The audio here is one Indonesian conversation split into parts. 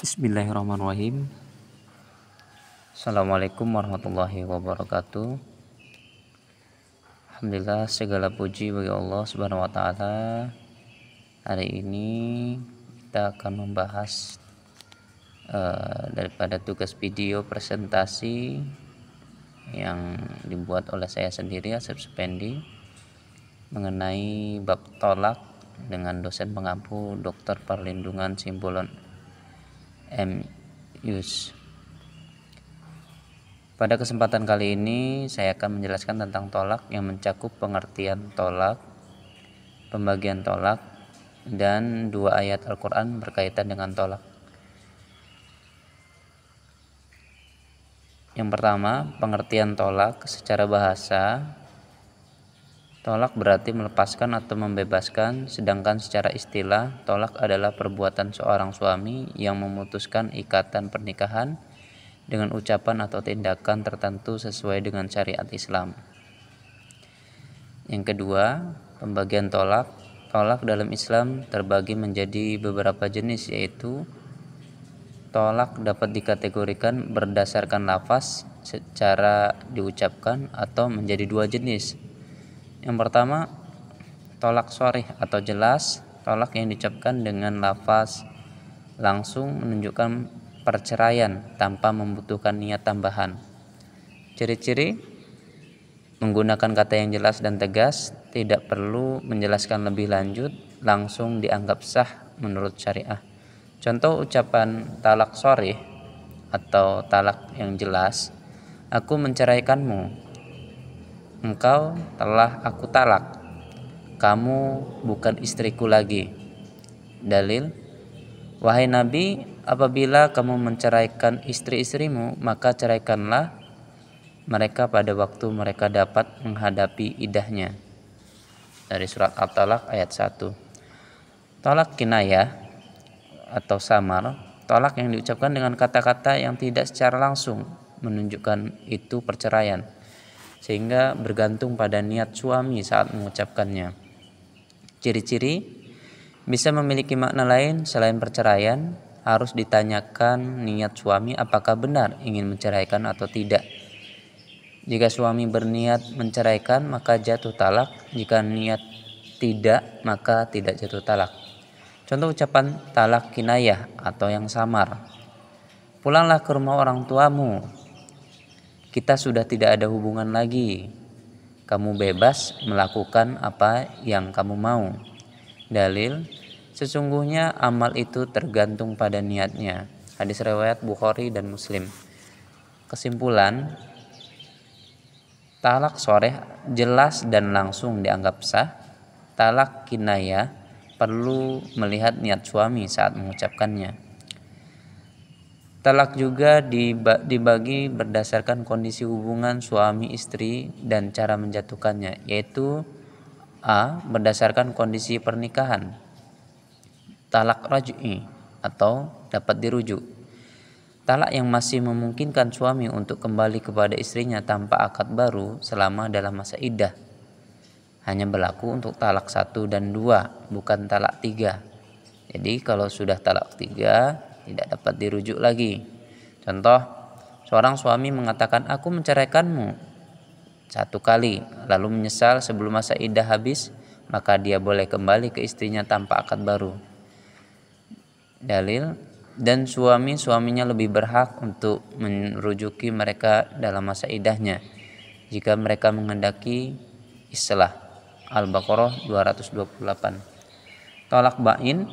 Bismillahirrahmanirrahim. Assalamualaikum warahmatullahi wabarakatuh. Alhamdulillah, segala puji bagi Allah Subhanahu wa taala. Hari ini kita akan membahas daripada tugas video presentasi yang dibuat oleh saya sendiri, Asep Supendi, mengenai bab tolak dengan dosen pengampu Dr. Perlindungan Simbolon M. Yus. Pada kesempatan kali ini saya akan menjelaskan tentang tolak yang mencakup pengertian tolak, pembagian tolak, dan 2 ayat Al-Quran berkaitan dengan tolak. Yang pertama, pengertian tolak secara bahasa. Tolak berarti melepaskan atau membebaskan, sedangkan secara istilah, tolak adalah perbuatan seorang suami yang memutuskan ikatan pernikahan dengan ucapan atau tindakan tertentu sesuai dengan syariat Islam. Yang kedua, pembagian tolak. Tolak dalam Islam terbagi menjadi beberapa jenis, yaitu tolak dapat dikategorikan berdasarkan lafaz secara diucapkan atau menjadi 2 jenis. Yang pertama, tolak sharih atau jelas, tolak yang diucapkan dengan lafaz langsung menunjukkan perceraian tanpa membutuhkan niat tambahan. Ciri-ciri: menggunakan kata yang jelas dan tegas, tidak perlu menjelaskan lebih lanjut, langsung dianggap sah menurut syariah. Contoh ucapan talak sharih atau talak yang jelas: aku menceraikanmu, engkau telah aku talak, kamu bukan istriku lagi. Dalil: wahai Nabi, apabila kamu menceraikan istri-istrimu, maka ceraikanlah mereka pada waktu mereka dapat menghadapi iddahnya. Dari surat At-Talaq ayat 1. Tolak kinayah atau samar, tolak yang diucapkan dengan kata-kata yang tidak secara langsung menunjukkan itu perceraian, sehingga bergantung pada niat suami saat mengucapkannya. Ciri-ciri: bisa memiliki makna lain selain perceraian, harus ditanyakan niat suami apakah benar ingin menceraikan atau tidak. Jika suami berniat menceraikan maka jatuh talak, jika niat tidak maka tidak jatuh talak. Contoh ucapan talak kinayah atau yang samar: pulanglah ke rumah orang tuamu, kita sudah tidak ada hubungan lagi, kamu bebas melakukan apa yang kamu mau. Dalil: sesungguhnya amal itu tergantung pada niatnya. Hadis riwayat Bukhari dan Muslim. Kesimpulan: talak sharih jelas dan langsung dianggap sah. Talak kinayah perlu melihat niat suami saat mengucapkannya. Talak juga dibagi berdasarkan kondisi hubungan suami istri dan cara menjatuhkannya, yaitu A. berdasarkan kondisi pernikahan, talak raj'i atau dapat dirujuk. Talak yang masih memungkinkan suami untuk kembali kepada istrinya tanpa akad baru selama dalam masa iddah. Hanya berlaku untuk talak 1 dan 2, bukan talak 3. Jadi kalau sudah talak 3 tidak dapat dirujuk lagi. Contoh, seorang suami mengatakan aku menceraikanmu 1 kali, lalu menyesal sebelum masa iddah habis, maka dia boleh kembali ke istrinya tanpa akad baru. Dalil: dan suaminya lebih berhak untuk merujuki mereka dalam masa iddahnya jika mereka menghendaki islah. Al-Baqarah 228. Tolak bain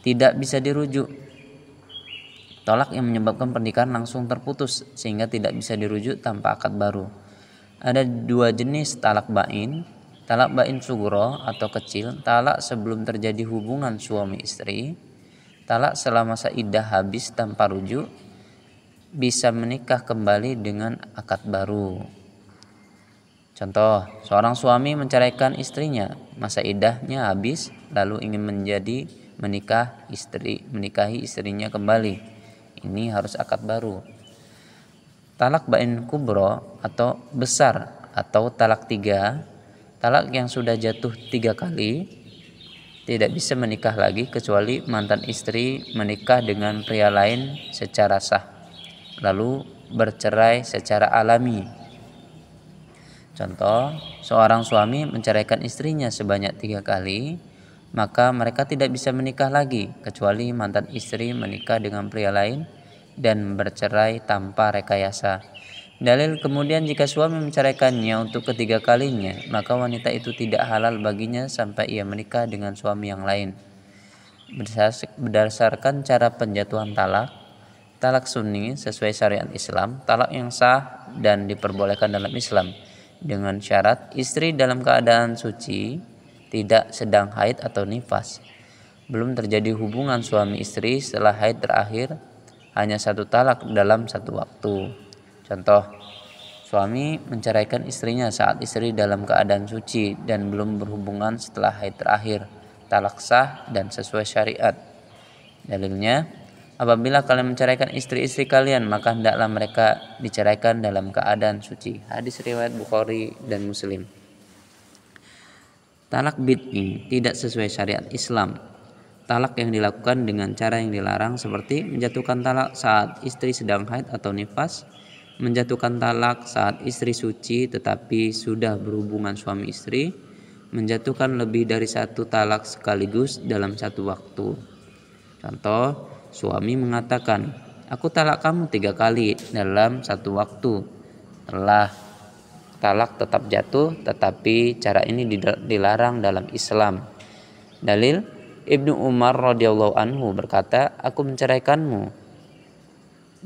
tidak bisa dirujuk. Tolak yang menyebabkan pernikahan langsung terputus sehingga tidak bisa dirujuk tanpa akad baru. Ada 2 jenis talak bain. Talak bain sugro atau kecil, talak sebelum terjadi hubungan suami istri. Talak setelah masa iddah habis tanpa rujuk, bisa menikah kembali dengan akad baru. Contoh, seorang suami menceraikan istrinya, masa iddahnya habis, lalu ingin menikahi istrinya kembali. Ini harus akad baru. Talak bain kubro atau besar atau talak 3, talak yang sudah jatuh 3 kali, tidak bisa menikah lagi kecuali mantan istri menikah dengan pria lain secara sah, lalu bercerai secara alami. Contoh, seorang suami menceraikan istrinya sebanyak 3 kali, maka mereka tidak bisa menikah lagi kecuali mantan istri menikah dengan pria lain dan bercerai tanpa rekayasa. Dalil kemudian, jika suami menceraikannya untuk ketiga kalinya, maka wanita itu tidak halal baginya sampai ia menikah dengan suami yang lain. Berdasarkan cara penjatuhan talak, talak sunni sesuai syariat Islam, talak yang sah dan diperbolehkan dalam Islam dengan syarat istri dalam keadaan suci, tidak sedang haid atau nifas, belum terjadi hubungan suami istri setelah haid terakhir, hanya 1 talak dalam 1 waktu. Contoh, suami menceraikan istrinya saat istri dalam keadaan suci dan belum berhubungan setelah haid terakhir, talak sah dan sesuai syariat. Dalilnya, apabila kalian menceraikan istri-istri kalian, maka hendaklah mereka diceraikan dalam keadaan suci. Hadis riwayat Bukhari dan Muslim. Talak bid'i tidak sesuai syariat Islam. Talak yang dilakukan dengan cara yang dilarang seperti menjatuhkan talak saat istri sedang haid atau nifas, menjatuhkan talak saat istri suci tetapi sudah berhubungan suami istri, menjatuhkan lebih dari 1 talak sekaligus dalam 1 waktu. Contoh, suami mengatakan, "Aku talak kamu 3 kali dalam 1 waktu." Talak tetap jatuh, tetapi cara ini dilarang dalam Islam. Dalil, Ibnu Umar radhiyallahu anhu berkata, "Aku menceraikanmu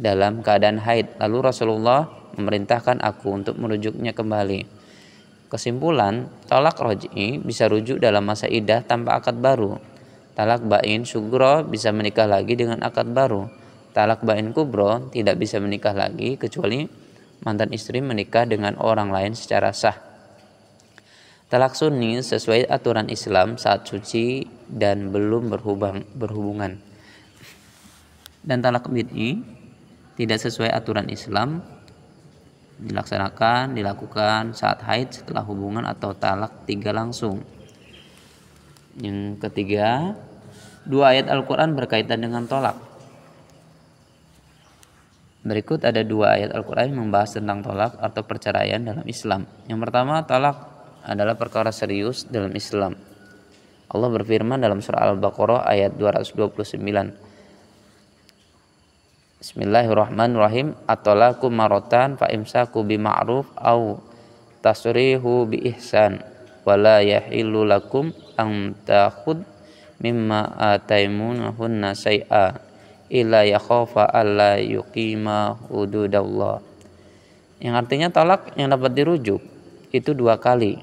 dalam keadaan haid, lalu Rasulullah memerintahkan aku untuk merujuknya kembali." Kesimpulan, talak raj'i bisa rujuk dalam masa iddah tanpa akad baru. Talak bain sugro bisa menikah lagi dengan akad baru. Talak bain kubro tidak bisa menikah lagi kecuali mantan istri menikah dengan orang lain secara sah. Talak sunni sesuai aturan Islam saat suci dan belum berhubungan. Dan talak bid'i tidak sesuai aturan Islam, dilakukan saat haid, setelah hubungan, atau talak 3 langsung. Yang ketiga, 2 ayat Al-Quran berkaitan dengan tolak. Berikut ada 2 ayat Al-Quran yang membahas tentang tolak atau perceraian dalam Islam. Yang pertama, talak adalah perkara serius dalam Islam. Allah berfirman dalam surah Al-Baqarah ayat 229. Bismillahirrahmanirrahim. At-talaqu maratan fa imsaku bima'ruf au tasrihu bi ihsan wala yahillu lakum an ta'khud mimma ataimunahunna syai'a illa yakhafa alla yuqima hududallah. Yang artinya talak yang dapat dirujuk itu 2 kali.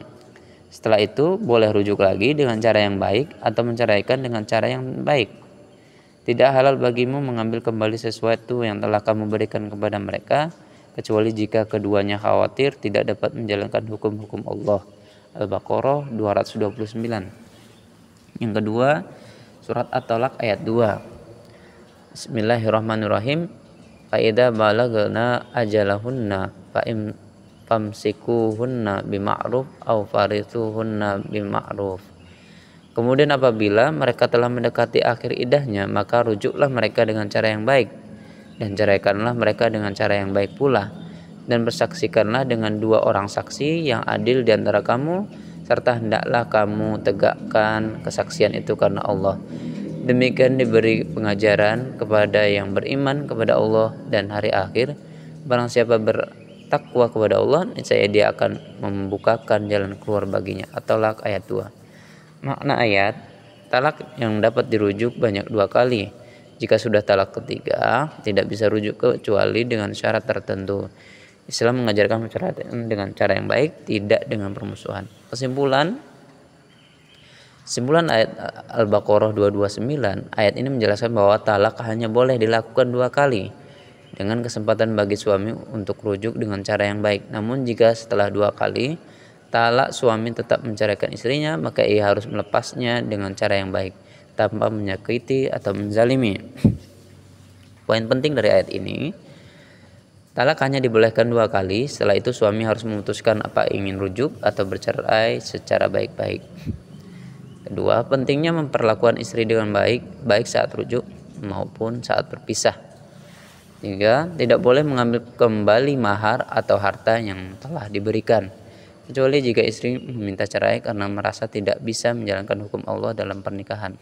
Setelah itu boleh rujuk lagi dengan cara yang baik atau menceraikan dengan cara yang baik. Tidak halal bagimu mengambil kembali sesuatu yang telah kamu berikan kepada mereka, kecuali jika keduanya khawatir tidak dapat menjalankan hukum-hukum Allah. Al-Baqarah 229. Yang kedua, surat At-Talaq ayat 2. Bismillahirrahmanirrahim. Fa idza balagna ajalahunna famsikuhunna bima'ruf aw farithuhunna bima'ruf. Kemudian apabila mereka telah mendekati akhir iddahnya, maka rujuklah mereka dengan cara yang baik, dan ceraikanlah mereka dengan cara yang baik pula, dan bersaksikanlah dengan 2 orang saksi yang adil di antara kamu, serta hendaklah kamu tegakkan kesaksian itu karena Allah. Demikian diberi pengajaran kepada yang beriman kepada Allah dan hari akhir. Barang siapa bertakwa kepada Allah, niscaya dia akan membukakan jalan keluar baginya. At-Talaq ayat 2. Makna ayat, talak yang dapat dirujuk banyak 2 kali. Jika sudah talak ketiga, tidak bisa rujuk kecuali dengan syarat tertentu. Islam mengajarkan perceraian dengan cara yang baik, tidak dengan permusuhan. Kesimpulan ayat Al-Baqarah 229, ayat ini menjelaskan bahwa talak hanya boleh dilakukan 2 kali, dengan kesempatan bagi suami untuk rujuk dengan cara yang baik. Namun jika setelah 2 kali talak suami tetap menceraikan istrinya, maka ia harus melepasnya dengan cara yang baik, tanpa menyakiti atau menzalimi. Poin penting dari ayat ini, talak hanya dibolehkan 2 kali. Setelah itu suami harus memutuskan apa ingin rujuk atau bercerai secara baik-baik. Kedua, pentingnya memperlakukan istri dengan baik, baik saat rujuk maupun saat berpisah. Tiga, tidak boleh mengambil kembali mahar atau harta yang telah diberikan, kecuali jika istri meminta cerai karena merasa tidak bisa menjalankan hukum Allah dalam pernikahan.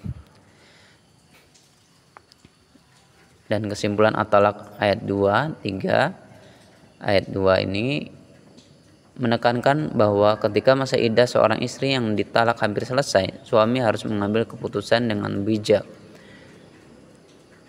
Dan kesimpulan At-Thalaq ayat 2, 3, ayat 2 ini menekankan bahwa ketika masa iddah seorang istri yang ditalak hampir selesai, suami harus mengambil keputusan dengan bijak.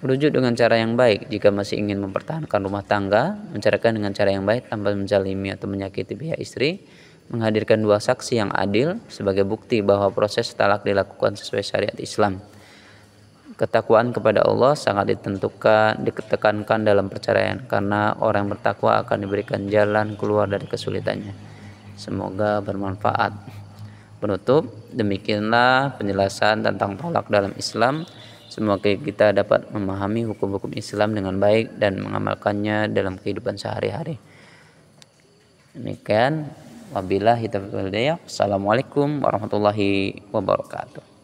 Rujuk dengan cara yang baik jika masih ingin mempertahankan rumah tangga, menceraikan dengan cara yang baik tanpa menzalimi atau menyakiti pihak istri, menghadirkan dua saksi yang adil sebagai bukti bahwa proses talak dilakukan sesuai syariat Islam. Ketakwaan kepada Allah sangat ditekankan dalam perceraian, karena orang yang bertakwa akan diberikan jalan keluar dari kesulitannya. Semoga bermanfaat. Penutup, demikianlah penjelasan tentang talak dalam Islam. Semoga kita dapat memahami hukum-hukum Islam dengan baik dan mengamalkannya dalam kehidupan sehari-hari. Demikian, wabillahi taufiq wal hidayah. Assalamualaikum warahmatullahi wabarakatuh.